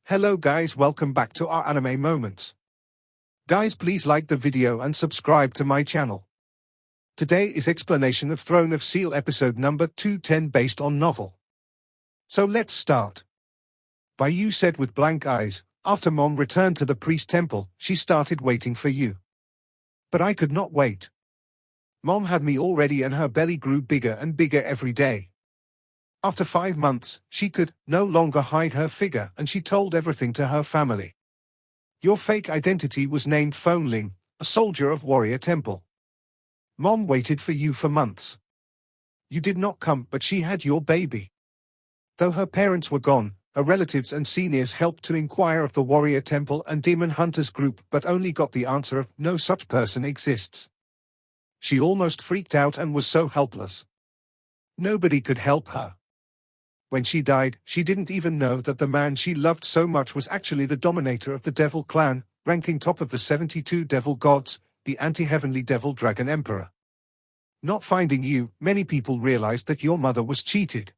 Hello guys, welcome back to our anime moments. Guys, please like the video and subscribe to my channel. Today is explanation of Throne of Seal episode number 210 based on novel. So let's start. Bayu said with blank eyes, after Mom returned to the priest temple, she started waiting for you. But I could not wait. Mom had me already and her belly grew bigger and bigger every day. After 5 months, she could no longer hide her figure and she told everything to her family. Your fake identity was named Phoneling, a soldier of Warrior Temple. Mom waited for you for months. You did not come, but she had your baby. Though her parents were gone, her relatives and seniors helped to inquire of the Warrior Temple and Demon Hunters group but only got the answer of no such person exists. She almost freaked out and was so helpless. Nobody could help her. When she died, she didn't even know that the man she loved so much was actually the dominator of the Devil Clan, ranking top of the 72 Devil Gods, the anti-heavenly Devil Dragon Emperor. Not finding you, many people realized that your mother was cheated.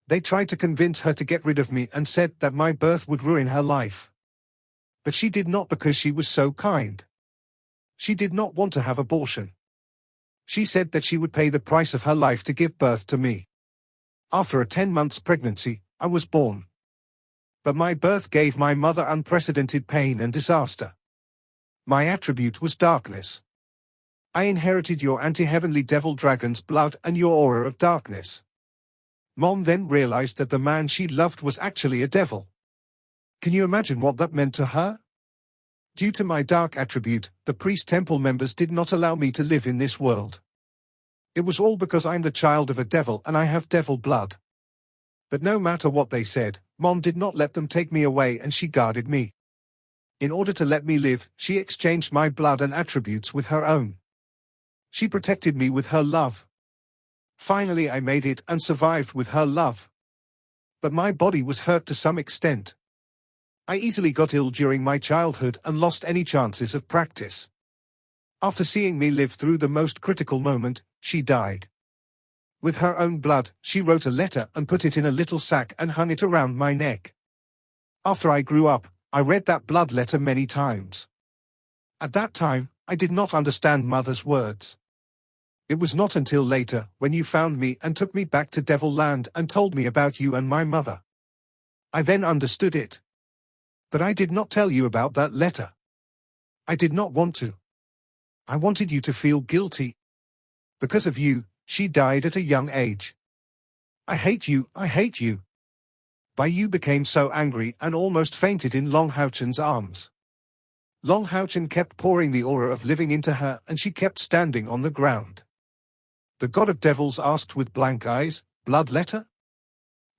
They tried to convince her to get rid of me and said that my birth would ruin her life. But she did not because she was so kind. She did not want to have abortion. She said that she would pay the price of her life to give birth to me. After a 10 months pregnancy, I was born. But my birth gave my mother unprecedented pain and disaster. My attribute was darkness. I inherited your anti-heavenly devil dragon's blood and your aura of darkness. Mom then realized that the man she loved was actually a devil. Can you imagine what that meant to her? Due to my dark attribute, the priest temple members did not allow me to live in this world. It was all because I'm the child of a devil and I have devil blood. But no matter what they said, Mom did not let them take me away and she guarded me. In order to let me live, she exchanged my blood and attributes with her own. She protected me with her love. Finally I made it and survived with her love. But my body was hurt to some extent. I easily got ill during my childhood and lost any chances of practice. After seeing me live through the most critical moment, she died. With her own blood, she wrote a letter and put it in a little sack and hung it around my neck. After I grew up, I read that blood letter many times. At that time, I did not understand Mother's words. It was not until later, when you found me and took me back to Devil Land and told me about you and my mother. I then understood it. But I did not tell you about that letter. I did not want to. I wanted you to feel guilty. Because of you, she died at a young age. I hate you, I hate you. Bayu became so angry and almost fainted in Long Hao-chen's arms. Long Hao-chen kept pouring the aura of living into her and she kept standing on the ground. The god of devils asked with blank eyes, blood letter?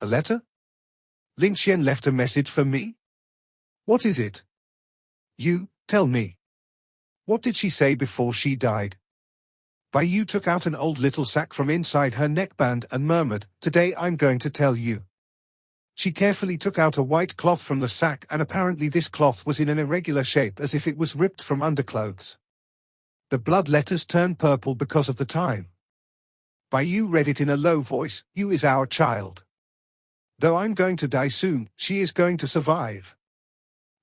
A letter? Ling Xian left a message for me? What is it? You, tell me. What did she say before she died? Bayu took out an old little sack from inside her neckband and murmured, "Today I'm going to tell you." She carefully took out a white cloth from the sack and apparently this cloth was in an irregular shape as if it was ripped from underclothes. The blood letters turned purple because of the time. Bayu read it in a low voice, "You is our child. Though I'm going to die soon, she is going to survive.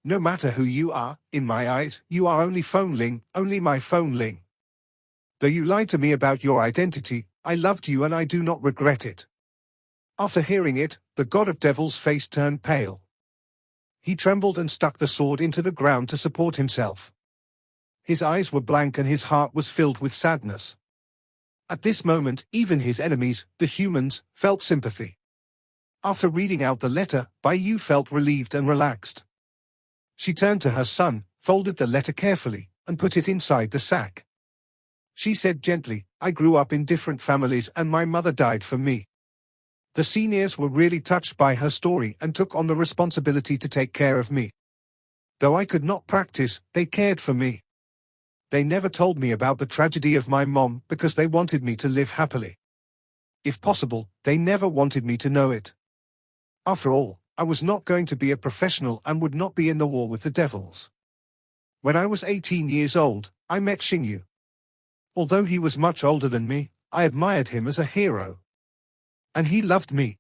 No matter who you are, in my eyes, you are only Phoneling, only my Phoneling. Though you lied to me about your identity, I loved you and I do not regret it." After hearing it, the god of devils' face turned pale. He trembled and stuck the sword into the ground to support himself. His eyes were blank and his heart was filled with sadness. At this moment, even his enemies, the humans, felt sympathy. After reading out the letter, Bayu felt relieved and relaxed. She turned to her son, folded the letter carefully, and put it inside the sack. She said gently, "I grew up in different families and my mother died for me." The seniors were really touched by her story and took on the responsibility to take care of me. Though I could not practice, they cared for me. They never told me about the tragedy of my mom because they wanted me to live happily. If possible, they never wanted me to know it. After all, I was not going to be a professional and would not be in the war with the devils. When I was 18 years old, I met Xingyu. Although he was much older than me, I admired him as a hero. And he loved me.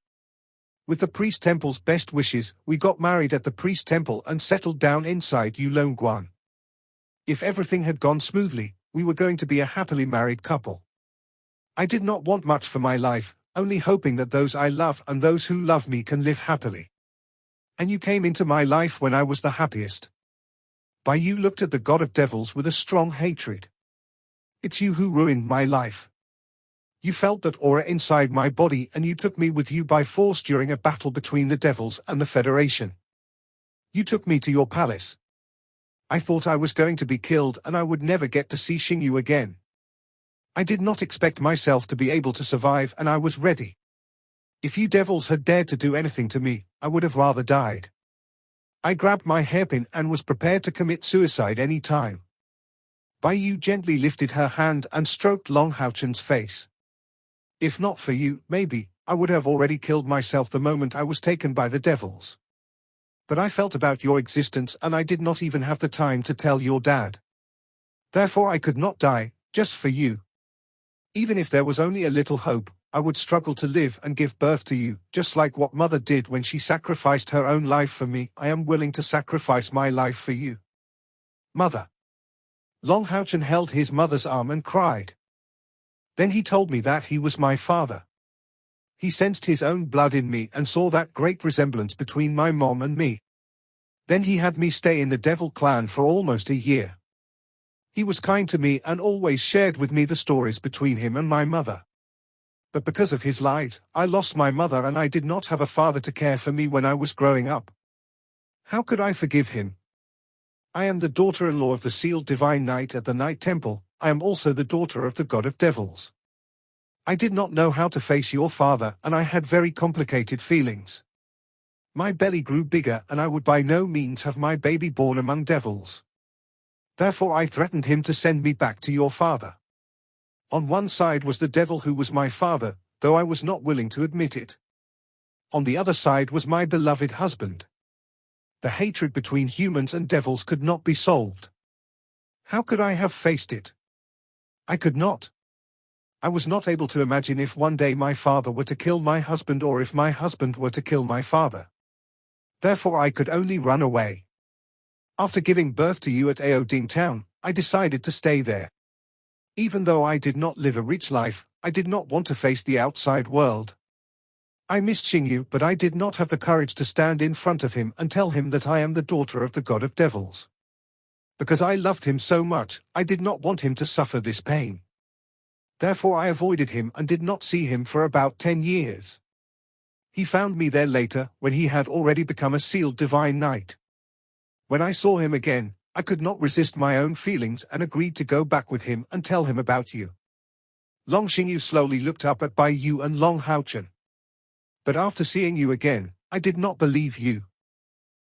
With the priest temple's best wishes, we got married at the priest temple and settled down inside Ulongguan. If everything had gone smoothly, we were going to be a happily married couple. I did not want much for my life, only hoping that those I love and those who love me can live happily. And you came into my life when I was the happiest. By you looked at the god of devils with a strong hatred. It's you who ruined my life. You felt that aura inside my body and you took me with you by force during a battle between the devils and the Federation. You took me to your palace. I thought I was going to be killed and I would never get to see Xingyu again. I did not expect myself to be able to survive and I was ready. If you devils had dared to do anything to me, I would have rather died. I grabbed my hairpin and was prepared to commit suicide any time. Bai Yu gently lifted her hand and stroked Long Haochen's face. If not for you, maybe, I would have already killed myself the moment I was taken by the devils. But I felt about your existence and I did not even have the time to tell your dad. Therefore I could not die, just for you. Even if there was only a little hope, I would struggle to live and give birth to you, just like what mother did when she sacrificed her own life for me. I am willing to sacrifice my life for you. Mother. Long Haochen held his mother's arm and cried. Then he told me that he was my father. He sensed his own blood in me and saw that great resemblance between my mom and me. Then he had me stay in the Devil clan for almost a year. He was kind to me and always shared with me the stories between him and my mother. But because of his lies, I lost my mother and I did not have a father to care for me when I was growing up. How could I forgive him? I am the daughter-in-law of the sealed divine knight at the Night Temple. I am also the daughter of the god of devils. I did not know how to face your father and I had very complicated feelings. My belly grew bigger and I would by no means have my baby born among devils. Therefore I threatened him to send me back to your father. On one side was the devil who was my father, though I was not willing to admit it. On the other side was my beloved husband. The hatred between humans and devils could not be solved. How could I have faced it? I could not. I was not able to imagine if one day my father were to kill my husband or if my husband were to kill my father. Therefore I could only run away. After giving birth to you at Aoding Town, I decided to stay there. Even though I did not live a rich life, I did not want to face the outside world. I missed Xingyu, but I did not have the courage to stand in front of him and tell him that I am the daughter of the god of devils. Because I loved him so much, I did not want him to suffer this pain. Therefore I avoided him and did not see him for about 10 years. He found me there later, when he had already become a sealed divine knight. When I saw him again, I could not resist my own feelings and agreed to go back with him and tell him about you. Long Xingyu slowly looked up at Bai Yu and Long Haochen. But after seeing you again, I did not believe you.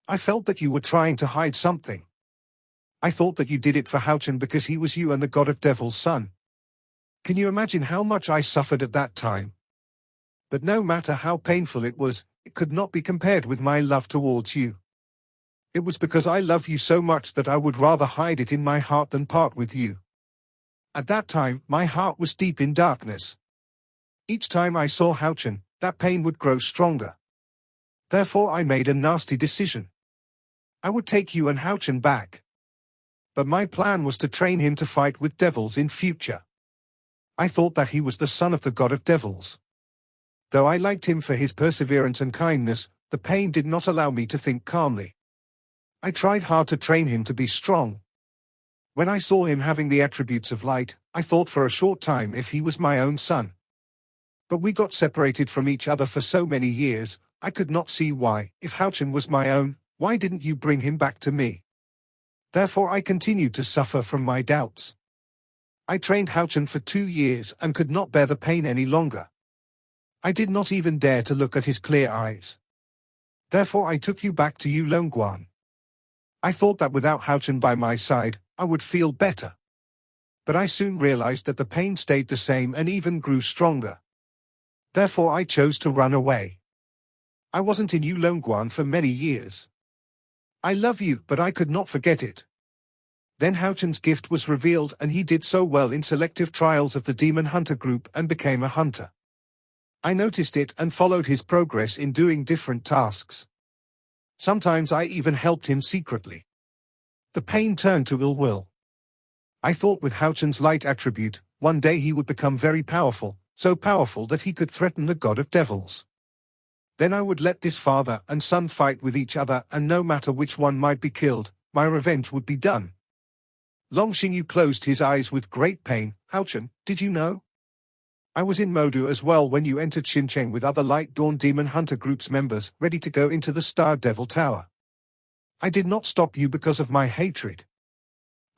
I felt that you were trying to hide something. I thought that you did it for Haochen because he was you and the god of devil's son. Can you imagine how much I suffered at that time? But no matter how painful it was, it could not be compared with my love towards you. It was because I love you so much that I would rather hide it in my heart than part with you. At that time, my heart was deep in darkness. Each time I saw Haochen, that pain would grow stronger. Therefore I made a nasty decision. I would take you and Haochen back. But my plan was to train him to fight with devils in future. I thought that he was the son of the god of devils. Though I liked him for his perseverance and kindness, the pain did not allow me to think calmly. I tried hard to train him to be strong. When I saw him having the attributes of light, I thought for a short time if he was my own son. But we got separated from each other for so many years, I could not see why. If Haochen was my own, why didn't you bring him back to me? Therefore I continued to suffer from my doubts. I trained Haochen for 2 years and could not bear the pain any longer. I did not even dare to look at his clear eyes. Therefore I took you back to Ulongguan. I thought that without Haochen by my side, I would feel better. But I soon realized that the pain stayed the same and even grew stronger. Therefore I chose to run away. I wasn't in Ulongguan for many years. I love you, but I could not forget it. Then Haochen's gift was revealed and he did so well in selective trials of the Demon Hunter group and became a hunter. I noticed it and followed his progress in doing different tasks. Sometimes I even helped him secretly. The pain turned to ill will. I thought with Houchen's light attribute, one day he would become very powerful, so powerful that he could threaten the god of devils. Then I would let this father and son fight with each other, and no matter which one might be killed, my revenge would be done. Long Xingyu closed his eyes with great pain. Houchen, did you know? I was in Modu as well when you entered Xincheng with other Light Dawn Demon Hunter Group's members, ready to go into the Star Devil Tower. I did not stop you because of my hatred.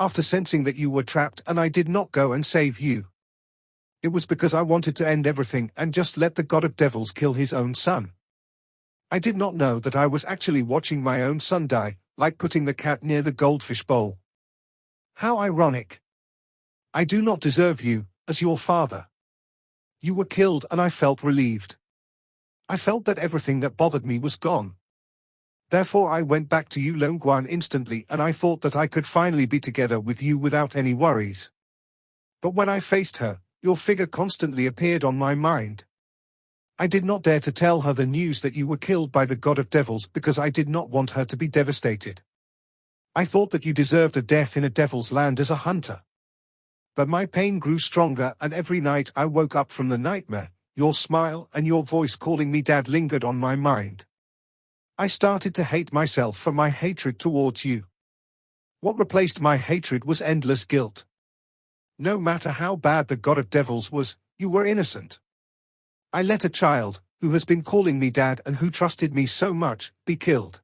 After sensing that you were trapped and I did not go and save you. It was because I wanted to end everything and just let the god of devils kill his own son. I did not know that I was actually watching my own son die, like putting the cat near the goldfish bowl. How ironic. I do not deserve you, as your father. You were killed and I felt relieved. I felt that everything that bothered me was gone. Therefore I went back to Yulong Guan instantly and I thought that I could finally be together with you without any worries. But when I faced her, your figure constantly appeared on my mind. I did not dare to tell her the news that you were killed by the god of devils because I did not want her to be devastated. I thought that you deserved a death in a devil's land as a hunter. But my pain grew stronger and every night I woke up from the nightmare, your smile and your voice calling me Dad lingered on my mind. I started to hate myself for my hatred towards you. What replaced my hatred was endless guilt. No matter how bad the god of devils was, you were innocent. I let a child, who has been calling me Dad and who trusted me so much, be killed.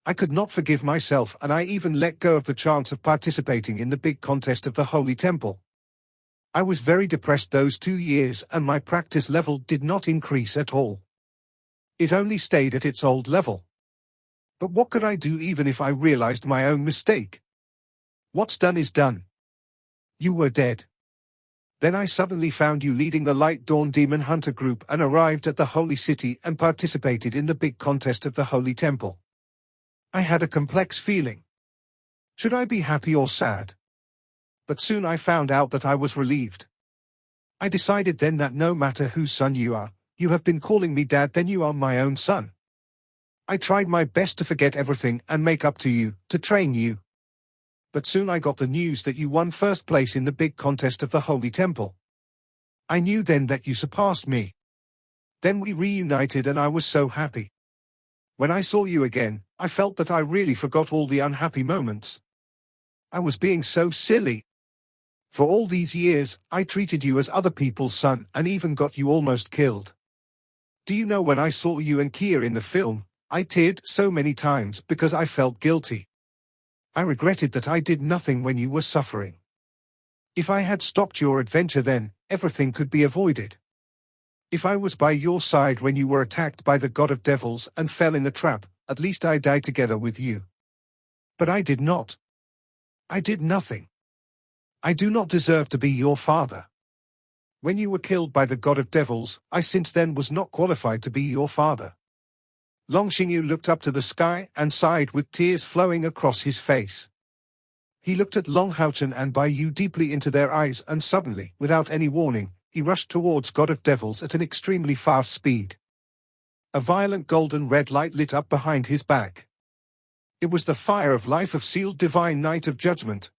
I could not forgive myself and I even let go of the chance of participating in the big contest of the Holy Temple. I was very depressed those 2 years and my practice level did not increase at all. It only stayed at its old level. But what could I do even if I realized my own mistake? What's done is done. You were dead. Then I suddenly found you leading the Light Dawn Demon Hunter group and arrived at the Holy City and participated in the big contest of the Holy Temple. I had a complex feeling. Should I be happy or sad? But soon I found out that I was relieved. I decided then that no matter whose son you are, you have been calling me Dad, then you are my own son. I tried my best to forget everything and make up to you, to train you. But soon I got the news that you won first place in the big contest of the Holy Temple. I knew then that you surpassed me. Then we reunited and I was so happy. When I saw you again, I felt that I really forgot all the unhappy moments. I was being so silly. For all these years, I treated you as other people's son and even got you almost killed. Do you know when I saw you and Kia in the film, I teared so many times because I felt guilty. I regretted that I did nothing when you were suffering. If I had stopped your adventure then, everything could be avoided. If I was by your side when you were attacked by the god of devils and fell in the trap, at least I died together with you. But I did not. I did nothing. I do not deserve to be your father. When you were killed by the god of devils, I since then was not qualified to be your father. Long Xingyu looked up to the sky and sighed with tears flowing across his face. He looked at Long Houchen and Bai Yu deeply into their eyes and suddenly, without any warning, he rushed towards God of Devils at an extremely fast speed. A violent golden red light lit up behind his back. It was the fire of life of sealed divine night of judgment.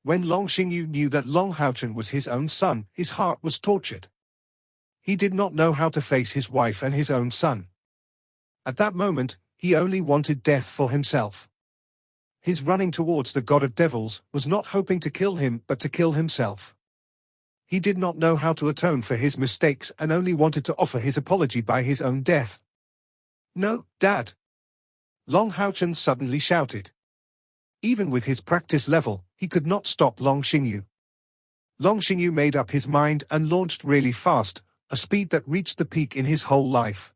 When Long Xingyu knew that Long Houchen was his own son, his heart was tortured. He did not know how to face his wife and his own son. At that moment, he only wanted death for himself. His running towards the god of devils was not hoping to kill him but to kill himself. He did not know how to atone for his mistakes and only wanted to offer his apology by his own death. "No, Dad!" Long Houchen suddenly shouted. Even with his practice level, he could not stop Long Xingyu. Long Xingyu made up his mind and launched really fast, a speed that reached the peak in his whole life.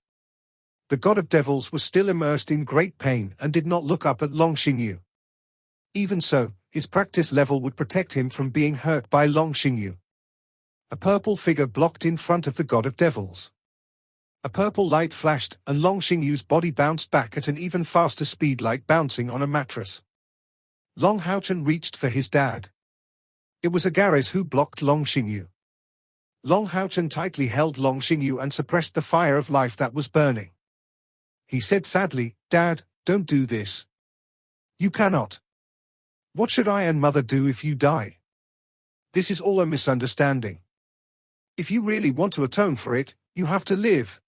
The god of devils was still immersed in great pain and did not look up at Long Xingyu. Even so, his practice level would protect him from being hurt by Long Xingyu. A purple figure blocked in front of the god of devils. A purple light flashed and Long Xingyu's body bounced back at an even faster speed like bouncing on a mattress. Long Houchen reached for his dad. It was Agares who blocked Long Xingyu. Long Houchen tightly held Long Xingyu and suppressed the fire of life that was burning. He said sadly, "Dad, don't do this. You cannot. What should I and Mother do if you die? This is all a misunderstanding. If you really want to atone for it, you have to live."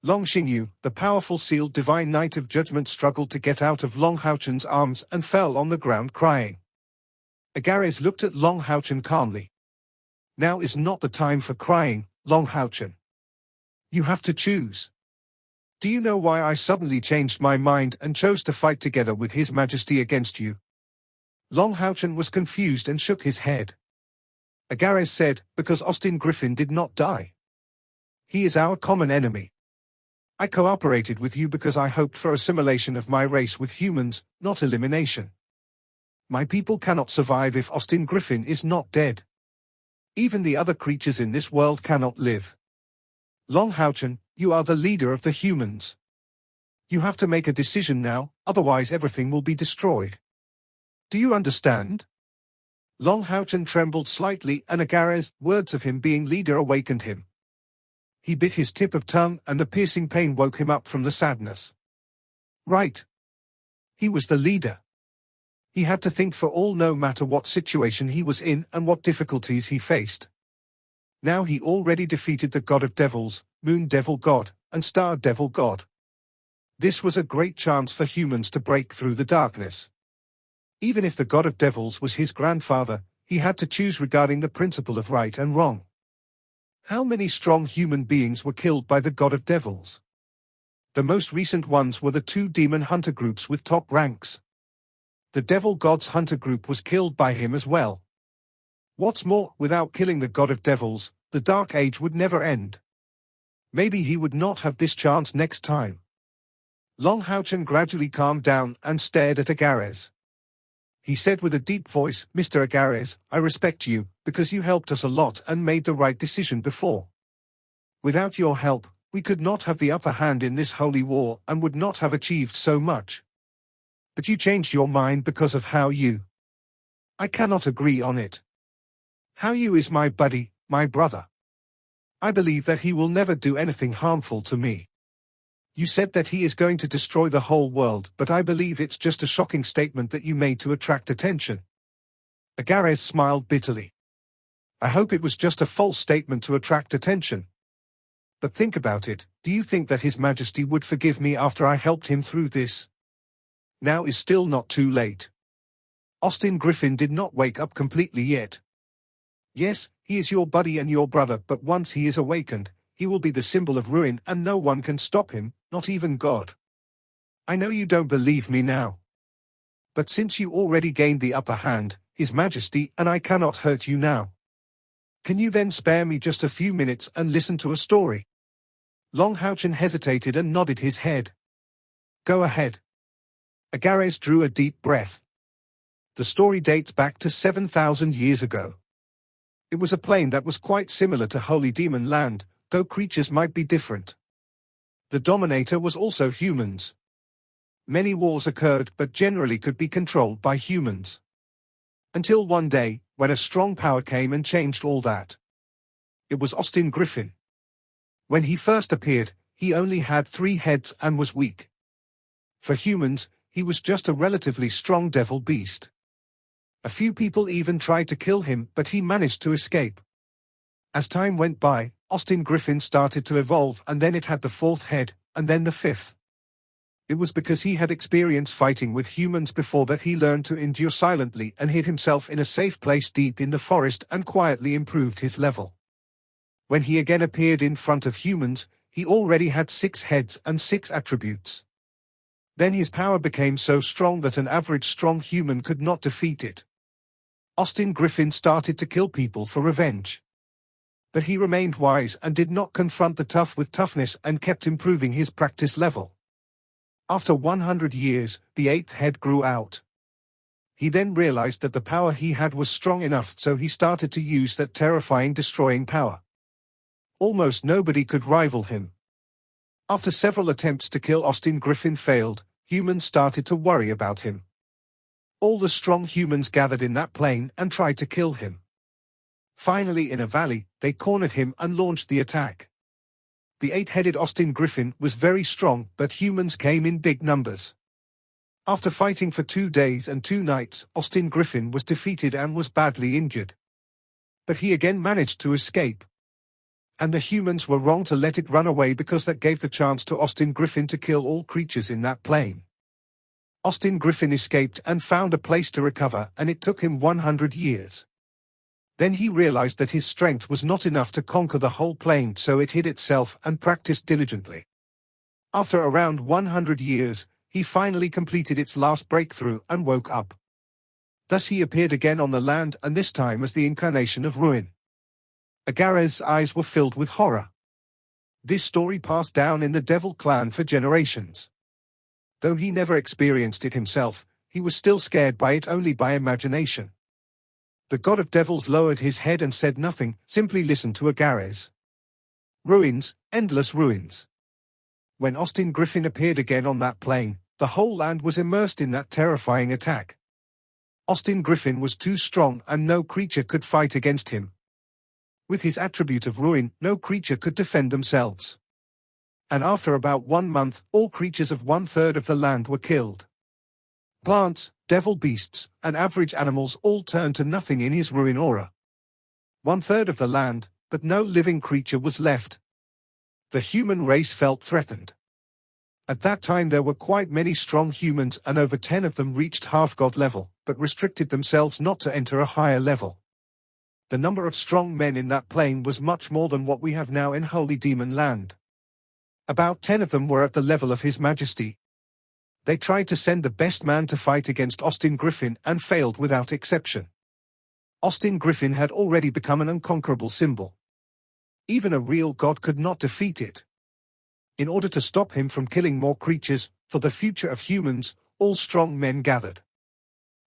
Long Xingyu, the powerful sealed divine knight of judgment, struggled to get out of Long Houchen's arms and fell on the ground crying. Agares looked at Long Houchen calmly. "Now is not the time for crying, Long Houchen. You have to choose. Do you know why I suddenly changed my mind and chose to fight together with His Majesty against you?" Long Houchen was confused and shook his head. Agares said, "Because Austin Griffin did not die. He is our common enemy. I cooperated with you because I hoped for assimilation of my race with humans, not elimination. My people cannot survive if Austin Griffin is not dead. Even the other creatures in this world cannot live. Long Houchen, you are the leader of the humans. You have to make a decision now, otherwise everything will be destroyed. Do you understand?" Long Houchen trembled slightly, and Agares' words of him being leader awakened him. He bit his tip of tongue, and the piercing pain woke him up from the sadness. Right. He was the leader. He had to think for all, no matter what situation he was in and what difficulties he faced. Now he already defeated the god of devils, moon devil god, and star devil god. This was a great chance for humans to break through the darkness. Even if the god of devils was his grandfather, he had to choose regarding the principle of right and wrong. How many strong human beings were killed by the god of devils? The most recent ones were the two demon hunter groups with top ranks. The devil god's hunter group was killed by him as well. What's more, without killing the god of devils, the Dark Age would never end. Maybe he would not have this chance next time. Long Houchen gradually calmed down and stared at Agares. He said with a deep voice, "Mr. Agares, I respect you, because you helped us a lot and made the right decision before. Without your help, we could not have the upper hand in this holy war and would not have achieved so much. But you changed your mind because of Hao Yu. I cannot agree on it. Hao Yu is my buddy, my brother. I believe that he will never do anything harmful to me. You said that he is going to destroy the whole world, but I believe it's just a shocking statement that you made to attract attention." Agares smiled bitterly. "I hope it was just a false statement to attract attention. But think about it, do you think that His Majesty would forgive me after I helped him through this? Now is still not too late. Austin Griffin did not wake up completely yet. Yes, he is your buddy and your brother, but once he is awakened, he will be the symbol of ruin and no one can stop him, not even God. I know you don't believe me now. But since you already gained the upper hand, His Majesty and I cannot hurt you now. Can you then spare me just a few minutes and listen to a story?" Long Houchen hesitated and nodded his head. "Go ahead." Agares drew a deep breath. The story dates back to 7,000 years ago. It was a plane that was quite similar to Holy Demon Land, though creatures might be different. The dominator was also humans. Many wars occurred but generally could be controlled by humans. Until one day, when a strong power came and changed all that. It was Austin Griffin. When he first appeared, he only had 3 heads and was weak. For humans, he was just a relatively strong devil beast. A few people even tried to kill him, but he managed to escape. As time went by, Austin Griffin started to evolve, and then it had the 4th head, and then the 5th. It was because he had experience fighting with humans before that he learned to endure silently and hid himself in a safe place deep in the forest and quietly improved his level. When he again appeared in front of humans, he already had 6 heads and 6 attributes. Then his power became so strong that an average strong human could not defeat it. Austin Griffin started to kill people for revenge. But he remained wise and did not confront the tough with toughness and kept improving his practice level. After 100 years, the 8th head grew out. He then realized that the power he had was strong enough, so he started to use that terrifying destroying power. Almost nobody could rival him. After several attempts to kill Austin Griffin failed, humans started to worry about him. All the strong humans gathered in that plane and tried to kill him. Finally, in a valley, they cornered him and launched the attack. The 8-headed Austin Griffin was very strong, but humans came in big numbers. After fighting for 2 days and 2 nights, Austin Griffin was defeated and was badly injured. But he again managed to escape. And the humans were wrong to let it run away, because that gave the chance to Austin Griffin to kill all creatures in that plain. Austin Griffin escaped and found a place to recover, and it took him 100 years. Then he realized that his strength was not enough to conquer the whole plain, so it hid itself and practiced diligently. After around 100 years, he finally completed its last breakthrough and woke up. Thus he appeared again on the land, and this time as the incarnation of ruin. Agareth's eyes were filled with horror. This story passed down in the Devil clan for generations. Though he never experienced it himself, he was still scared by it only by imagination. The god of devils lowered his head and said nothing, simply listened to Agareth. Ruins, endless ruins. When Austin Griffin appeared again on that plain, the whole land was immersed in that terrifying attack. Austin Griffin was too strong and no creature could fight against him. With his attribute of ruin, no creature could defend themselves. And after about 1 month, all creatures of 1/3 of the land were killed. Plants, devil beasts, and average animals all turned to nothing in his ruin aura. 1/3 of the land, but no living creature was left. The human race felt threatened. At that time there were quite many strong humans, and over 10 of them reached half-god level, but restricted themselves not to enter a higher level. The number of strong men in that plain was much more than what we have now in Holy Demon Land. About 10 of them were at the level of His Majesty. They tried to send the best man to fight against Austin Griffin and failed without exception. Austin Griffin had already become an unconquerable symbol. Even a real god could not defeat it. In order to stop him from killing more creatures, for the future of humans, all strong men gathered.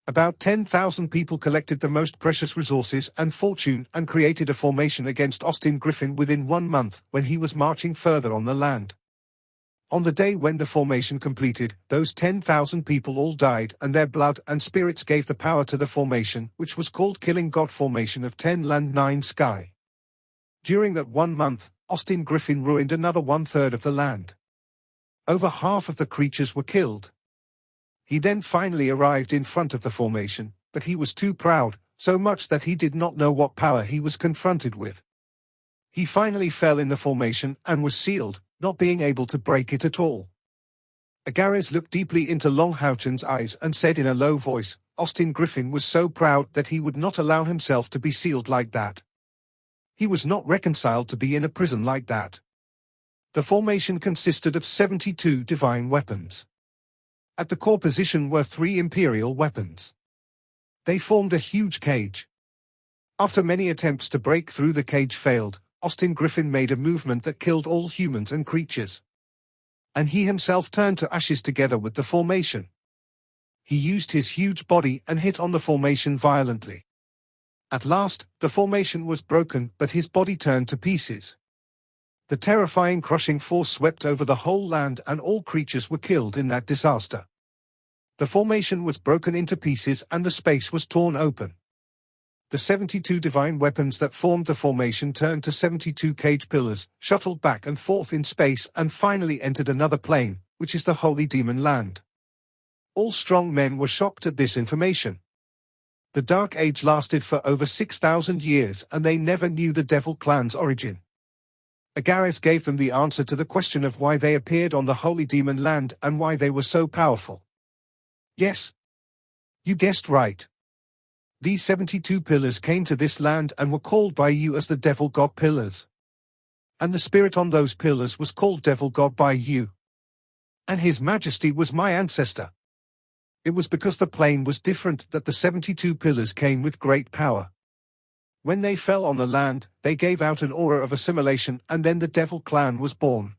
About 10,000 people collected the most precious resources and fortune and created a formation against Austin Griffin within 1 month, when he was marching further on the land. On the day when the formation completed, those 10,000 people all died, and their blood and spirits gave the power to the formation, which was called Killing God Formation of 10 Land 9 Sky. During that 1 month, Austin Griffin ruined another 1/3 of the land. Over half of the creatures were killed. He then finally arrived in front of the formation, but he was too proud, so much that he did not know what power he was confronted with. He finally fell in the formation and was sealed, not being able to break it at all. Agareth looked deeply into Longhouchen's eyes and said in a low voice, Austin Griffin was so proud that he would not allow himself to be sealed like that. He was not reconciled to be in a prison like that. The formation consisted of 72 divine weapons. At the core position were 3 imperial weapons. They formed a huge cage. After many attempts to break through, the cage failed. Austin Griffin made a movement that killed all humans and creatures. And he himself turned to ashes together with the formation. He used his huge body and hit on the formation violently. At last, the formation was broken, but his body turned to pieces. The terrifying crushing force swept over the whole land, and all creatures were killed in that disaster. The formation was broken into pieces and the space was torn open. The 72 divine weapons that formed the formation turned to 72 cage pillars, shuttled back and forth in space, and finally entered another plane, which is the Holy Demon Land. All strong men were shocked at this information. The Dark Age lasted for over 6,000 years, and they never knew the Devil clan's origin. Agareth gave them the answer to the question of why they appeared on the Holy Demon Land and why they were so powerful. Yes. You guessed right. These 72 pillars came to this land and were called by you as the Devil God Pillars. And the spirit on those pillars was called Devil God by you. And His Majesty was my ancestor. It was because the plane was different that the 72 pillars came with great power. When they fell on the land, they gave out an aura of assimilation, and then the Devil clan was born.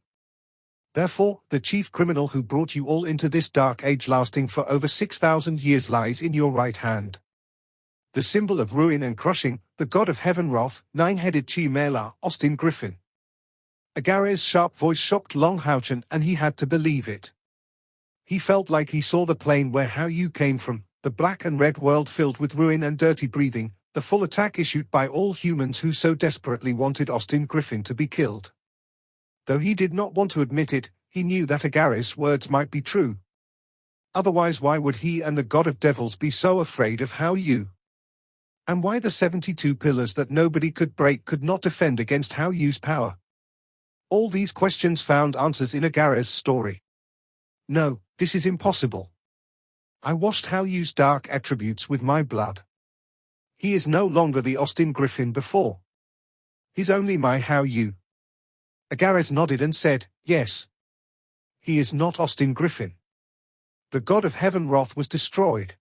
Therefore, the chief criminal who brought you all into this dark age lasting for over 6,000 years lies in your right hand. The symbol of ruin and crushing, the god of heaven wrath, 9-headed Chimela, Austin Griffin. Agareth's sharp voice shocked Longhouchen, and he had to believe it. He felt like he saw the plane where how you came from, the black and red world filled with ruin and dirty breathing, the full attack issued by all humans who so desperately wanted Austin Griffin to be killed. Though he did not want to admit it, he knew that Agares' words might be true. Otherwise, why would he and the god of devils be so afraid of Hao Yu? And why the 72 pillars that nobody could break could not defend against Hao Yu's power? All these questions found answers in Agares' story. No, this is impossible. I washed Hao Yu's dark attributes with my blood. He is no longer the Austin Griffin before. He's only my Hao Yu. Agares nodded and said, yes. He is not Austin Griffin. The god of heaven wrath was destroyed.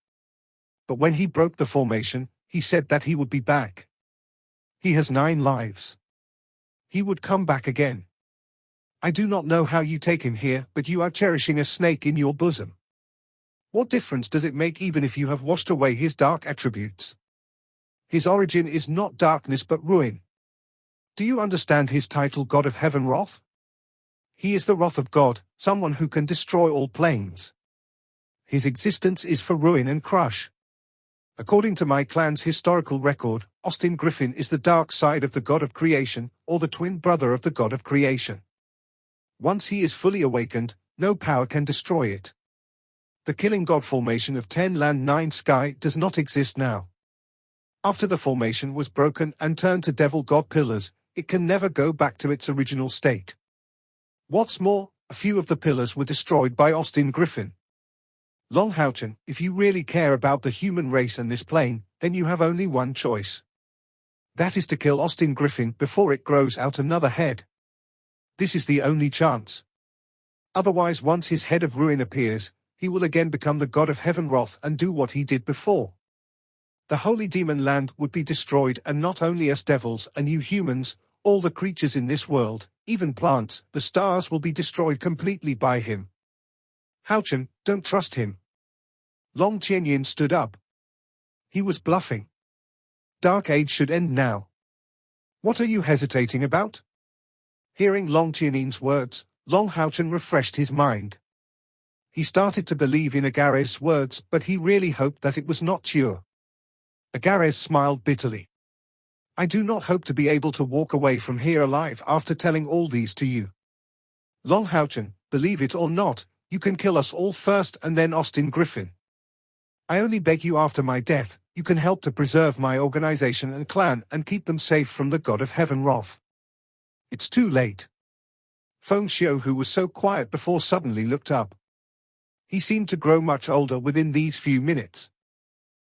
But when he broke the formation, he said that he would be back. He has 9 lives. He would come back again. I do not know how you take him here, but you are cherishing a snake in your bosom. What difference does it make even if you have washed away his dark attributes? His origin is not darkness but ruin. Do you understand his title, God of Heaven Wrath? He is the wrath of God, someone who can destroy all planes. His existence is for ruin and crush. According to my clan's historical record, Austin Griffin is the dark side of the god of creation, or the twin brother of the god of creation. Once he is fully awakened, no power can destroy it. The killing god formation of 10 land 9 sky does not exist now. After the formation was broken and turned to devil god pillars, it can never go back to its original state. What's more, a few of the pillars were destroyed by Austin Griffin. Long Houchen, if you really care about the human race and this plane, then you have only one choice. That is to kill Austin Griffin before it grows out another head. This is the only chance. Otherwise, once his head of ruin appears, he will again become the god of heaven wrath and do what he did before. The holy demon land would be destroyed, and not only us devils and you humans, all the creatures in this world, even plants, the stars will be destroyed completely by him. Houchen, don't trust him. Long Qianyin stood up. He was bluffing. Dark Age should end now. What are you hesitating about? Hearing Long Qianyin's words, Long Houchen refreshed his mind. He started to believe in Agares' words, but he really hoped that it was not true. Agares smiled bitterly. I do not hope to be able to walk away from here alive after telling all these to you. Long Houchen, believe it or not, you can kill us all first and then Austin Griffin. I only beg you, after my death, you can help to preserve my organization and clan and keep them safe from the god of heaven wrath. It's too late. Feng Xiu, who was so quiet before, suddenly looked up. He seemed to grow much older within these few minutes.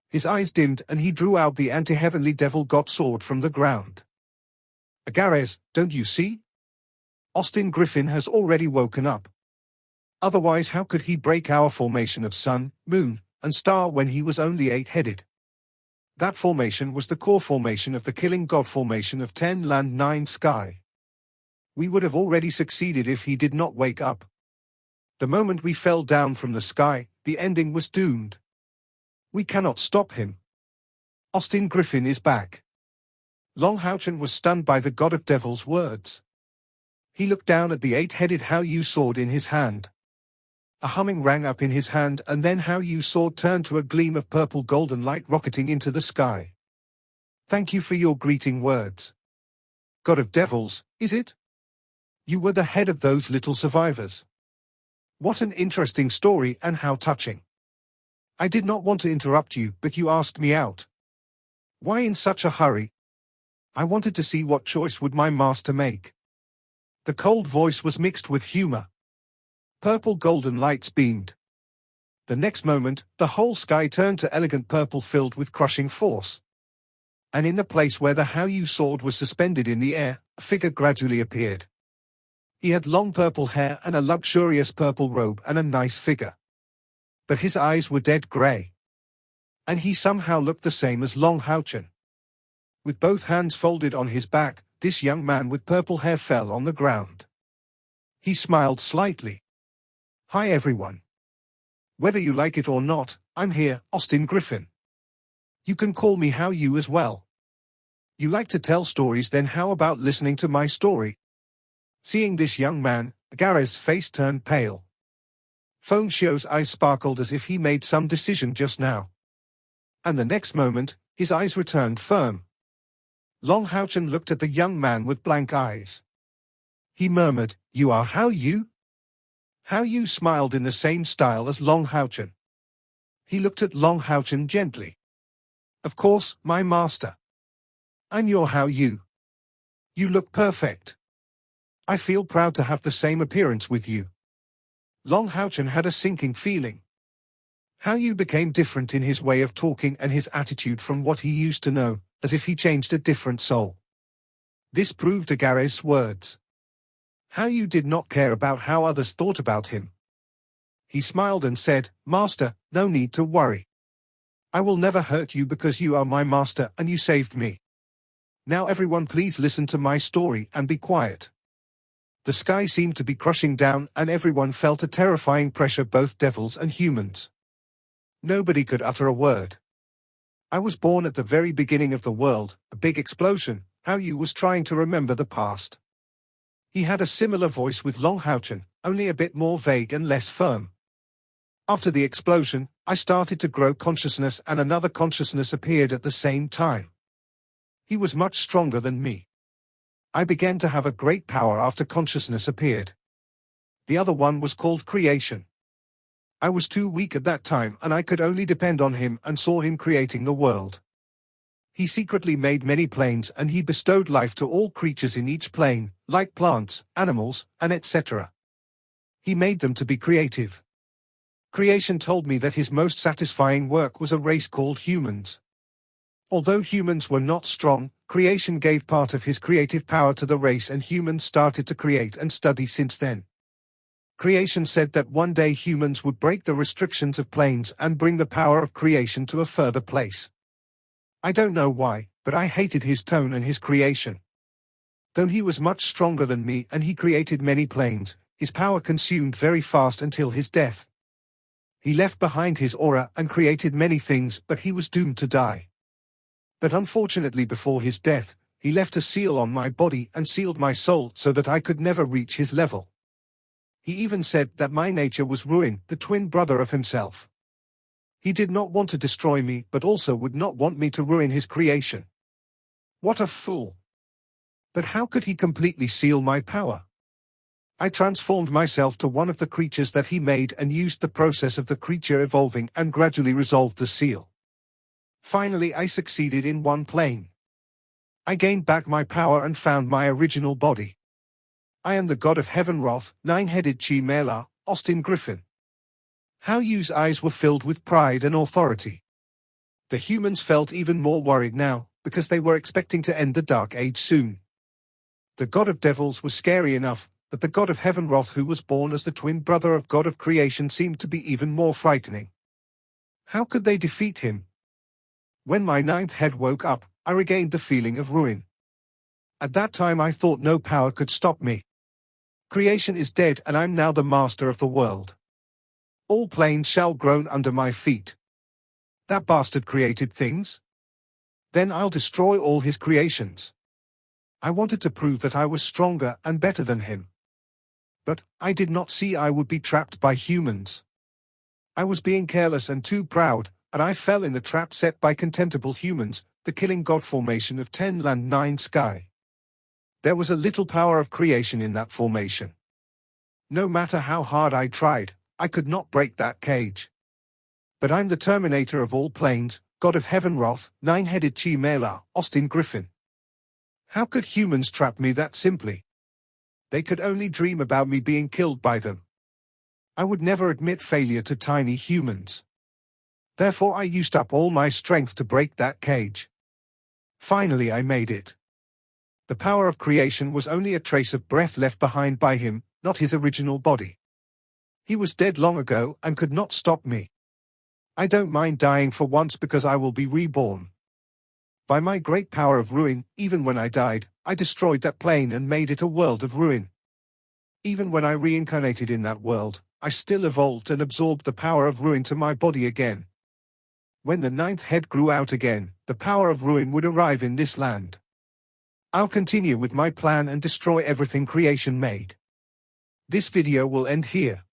His eyes dimmed and he drew out the anti-heavenly devil god sword from the ground. Agares, don't you see? Austin Griffin has already woken up. Otherwise, how could he break our formation of sun, moon, and star when he was only 8-headed? That formation was the core formation of the killing god formation of 10 land 9 sky. We would have already succeeded if he did not wake up. The moment we fell down from the sky, the ending was doomed. We cannot stop him. Austin Griffin is back. Long Houchen was stunned by the god of devil's words. He looked down at the 8-headed Hao Yu sword in his hand. A humming rang up in his hand, and then Hao Yu's sword turned to a gleam of purple golden light rocketing into the sky. Thank you for your greeting words. God of devils, is it? You were the head of those little survivors. What an interesting story, and how touching. I did not want to interrupt you, but you asked me out. Why in such a hurry? I wanted to see what choice would my master make. The cold voice was mixed with humor. Purple golden lights beamed. The next moment, the whole sky turned to elegant purple filled with crushing force. And in the place where the Hao Yu sword was suspended in the air, a figure gradually appeared. He had long purple hair and a luxurious purple robe and a nice figure. But his eyes were dead gray. And he somehow looked the same as Long Houchen. With both hands folded on his back, this young man with purple hair fell on the ground. He smiled slightly. Hi everyone. Whether you like it or not, I'm here, Austin Griffin. You can call me Hao Yu as well. You like to tell stories, then how about listening to my story? Seeing this young man, Agares' face turned pale. Feng Xiu's eyes sparkled as if he made some decision just now. And the next moment, his eyes returned firm. Long Houchen looked at the young man with blank eyes. He murmured, "You are Hao Yu?" Hao Yu smiled in the same style as Long Houchen. He looked at Long Houchen gently. "Of course, my master. I'm your Hao Yu. You look perfect. I feel proud to have the same appearance with you." Long Houchen had a sinking feeling. Hao Yu became different in his way of talking and his attitude from what he used to know, as if he changed a different soul. This proved Agare's words. Hao Yu did not care about how others thought about him. He smiled and said, "Master, no need to worry. I will never hurt you because you are my master and you saved me. Now everyone please listen to my story and be quiet." The sky seemed to be crushing down and everyone felt a terrifying pressure, both devils and humans. Nobody could utter a word. I was born at the very beginning of the world, a big explosion. Hao Yu was trying to remember the past. He had a similar voice with Long Houchen, only a bit more vague and less firm. After the explosion, I started to grow consciousness and another consciousness appeared at the same time. He was much stronger than me. I began to have a great power after consciousness appeared. The other one was called creation. I was too weak at that time and I could only depend on him and saw him creating the world. He secretly made many planes and he bestowed life to all creatures in each plane, like plants, animals, and etc. He made them to be creative. Creation told me that his most satisfying work was a race called humans. Although humans were not strong, creation gave part of his creative power to the race and humans started to create and study since then. Creation said that one day humans would break the restrictions of planes and bring the power of creation to a further place. I don't know why, but I hated his tone and his creation. Though he was much stronger than me and he created many planes, his power consumed very fast until his death. He left behind his aura and created many things, but he was doomed to die. But unfortunately before his death, he left a seal on my body and sealed my soul so that I could never reach his level. He even said that my nature was Ruin, the twin brother of himself. He did not want to destroy me but also would not want me to ruin his creation. What a fool! But how could he completely seal my power? I transformed myself to one of the creatures that he made and used the process of the creature evolving and gradually resolved the seal. Finally I succeeded in one plane. I gained back my power and found my original body. I am the god of heaven wrath, nine-headed Chi-Mela, Austin Griffin. Hao Yu's eyes were filled with pride and authority. The humans felt even more worried now, because they were expecting to end the Dark Age soon. The god of devils was scary enough, but the god of heaven wrath, who was born as the twin brother of god of creation, seemed to be even more frightening. How could they defeat him? When my ninth head woke up, I regained the feeling of ruin. At that time I thought no power could stop me. Creation is dead and I'm now the master of the world. All planes shall groan under my feet. That bastard created things? Then I'll destroy all his creations. I wanted to prove that I was stronger and better than him. But I did not see I would be trapped by humans. I was being careless and too proud, and I fell in the trap set by contemptible humans, the killing god formation of 10 land 9 sky. There was a little power of creation in that formation. No matter how hard I tried, I could not break that cage. But I'm the terminator of all planes, god of heaven wrath, nine-headed Chi-Mela, Austin Griffin. How could humans trap me that simply? They could only dream about me being killed by them. I would never admit failure to tiny humans. Therefore I used up all my strength to break that cage. Finally I made it. The power of creation was only a trace of breath left behind by him, not his original body. He was dead long ago and could not stop me. I don't mind dying for once because I will be reborn. By my great power of ruin, even when I died, I destroyed that plane and made it a world of ruin. Even when I reincarnated in that world, I still evolved and absorbed the power of ruin to my body again. When the ninth head grew out again, the power of ruin would arrive in this land. I'll continue with my plan and destroy everything creation made. This video will end here.